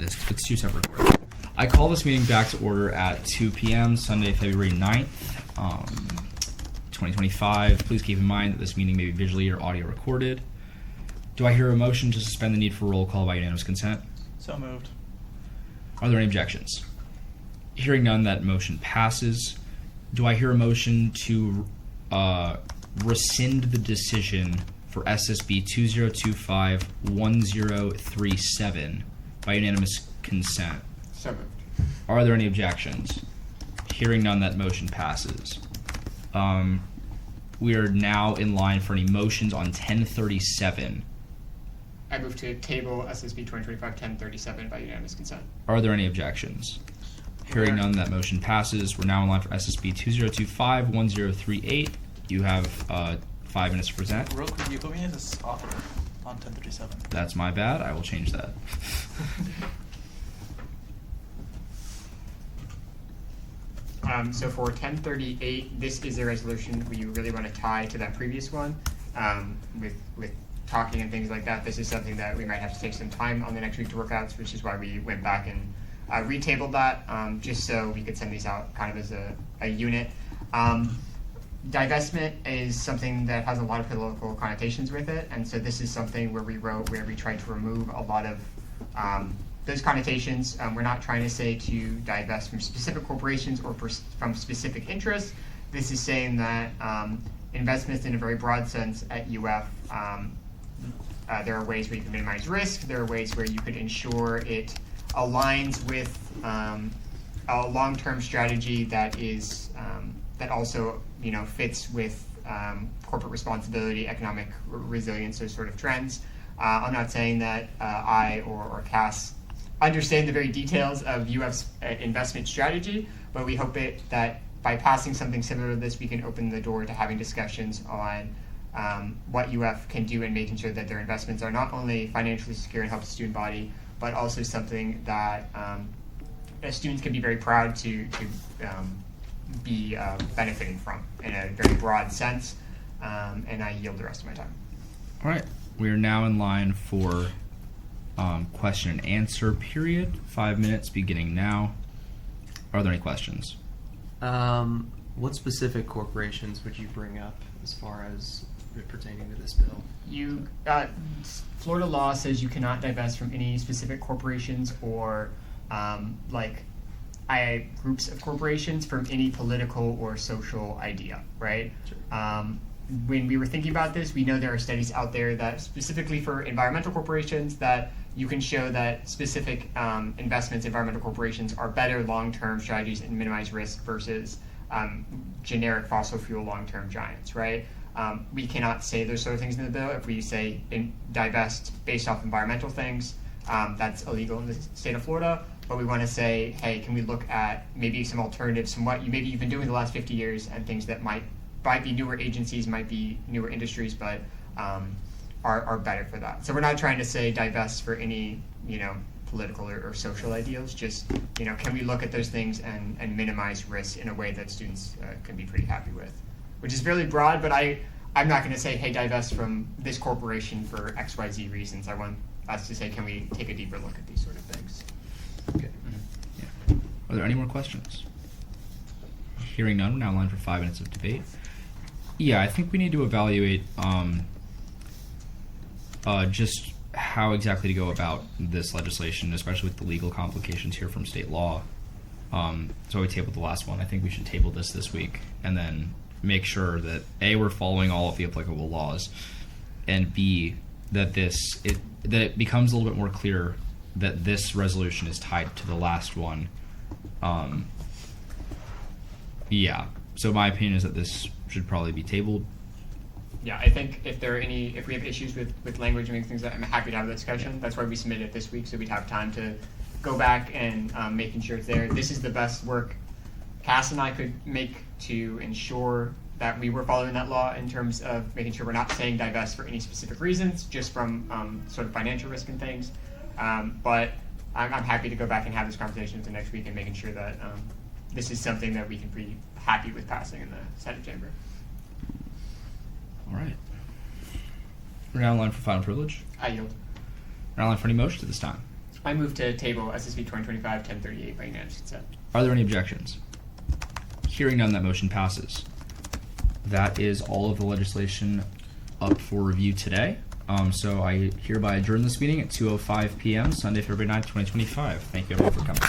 It's two separate orders. I call this meeting back to order at 2 p.m. Sunday, February 9th, 2025. Please keep in mind that this meeting may be visually or audio recorded. Do I hear a motion to suspend the need for roll call by unanimous consent? So moved. Are there any objections? Hearing none, that motion passes. Do I hear a motion to rescind the decision for SSB 2025-1037 by unanimous consent? So moved. Are there any objections? Hearing none, that motion passes. We are now in line for any motions on 1037. I move to table SSB 2025-1037 by unanimous consent. Are there any objections? Hearing none, that motion passes. We're now in line for SSB 2025-1038. You have 5 minutes to present. Real quick, you put me as an author on 1037. That's my bad. I will change that. So for 1038, this is a resolution we really want to tie to that previous one with talking and things like that. This is something that we might have to take some time on the next week to work out, which is why we went back and retabled that just so we could send these out kind of as a unit. Divestment is something that has a lot of political connotations with it, and so this is something where we tried to remove a lot of those connotations. We're not trying to say to divest from specific corporations or from specific interests. This is saying that investments in a very broad sense at UF, there are ways where you can minimize risk. There are ways where you could ensure it aligns with a long-term strategy that is that also fits with corporate responsibility, economic resilience, those sort of trends. I'm not saying that I or Cass understand the very details of UF's investment strategy, but we hope that by passing something similar to this, we can open the door to having discussions on what UF can do in making sure that their investments are not only financially secure and help the student body, but also something that students can be very proud to be benefiting from in a very broad sense. And I yield the rest of my time. All right. We are now in line for question and answer period. 5 minutes beginning now. Are there any questions? What specific corporations would you bring up as far as pertaining to this bill? Florida law says you cannot divest from any specific corporations or groups of corporations from any political or social idea, right? Sure. When we were thinking about this, we know there are studies out there that specifically for environmental corporations that you can show that specific investments in environmental corporations are better long-term strategies and minimize risk versus generic fossil fuel long-term giants, right? We cannot say those sort of things in the bill. If we say divest based off environmental things, that's illegal in the state of Florida. But we want to say, hey, can we look at maybe some alternatives from what maybe you've been doing the last 50 years and things that might be newer agencies, might be newer industries, but are better for that. So we're not trying to say divest for any political or social ideals. Just can we look at those things and minimize risk in a way that students can be pretty happy with, which is really broad. But I'm not going to say, hey, divest from this corporation for XYZ reasons. I want us to say, can we take a deeper look at these sort of things? Okay. Yeah. Are there any more questions? Hearing none, we're now in line for 5 minutes of debate. Yeah, I think we need to evaluate just how exactly to go about this legislation, especially with the legal complications here from state law. So we tabled the last one. I think we should table this week and then make sure that A, we're following all of the applicable laws, and B, that it becomes a little bit more clear that this resolution is tied to the last one. Yeah. So my opinion is that this should probably be tabled. Yeah, I think if we have issues with language and things like that, I'm happy to have that discussion. Yeah. That's why we submitted it this week, so we'd have time to go back and making sure it's there. This is the best work Cass and I could make to ensure that we were following that law in terms of making sure we're not saying divest for any specific reasons, just from sort of financial risk and things. But I'm happy to go back and have this conversation the next week and making sure that this is something that we can be happy with passing in the Senate chamber. All right. We're now in line for final privilege. I yield. We're now in line for any motion at this time. I move to table SSB 2025-1038 by unanimous consent. Are there any objections? Hearing none, that motion passes. That is all of the legislation up for review today. So I hereby adjourn this meeting at 2:05 p.m. Sunday, February 9th, 2025. Thank you everyone for coming.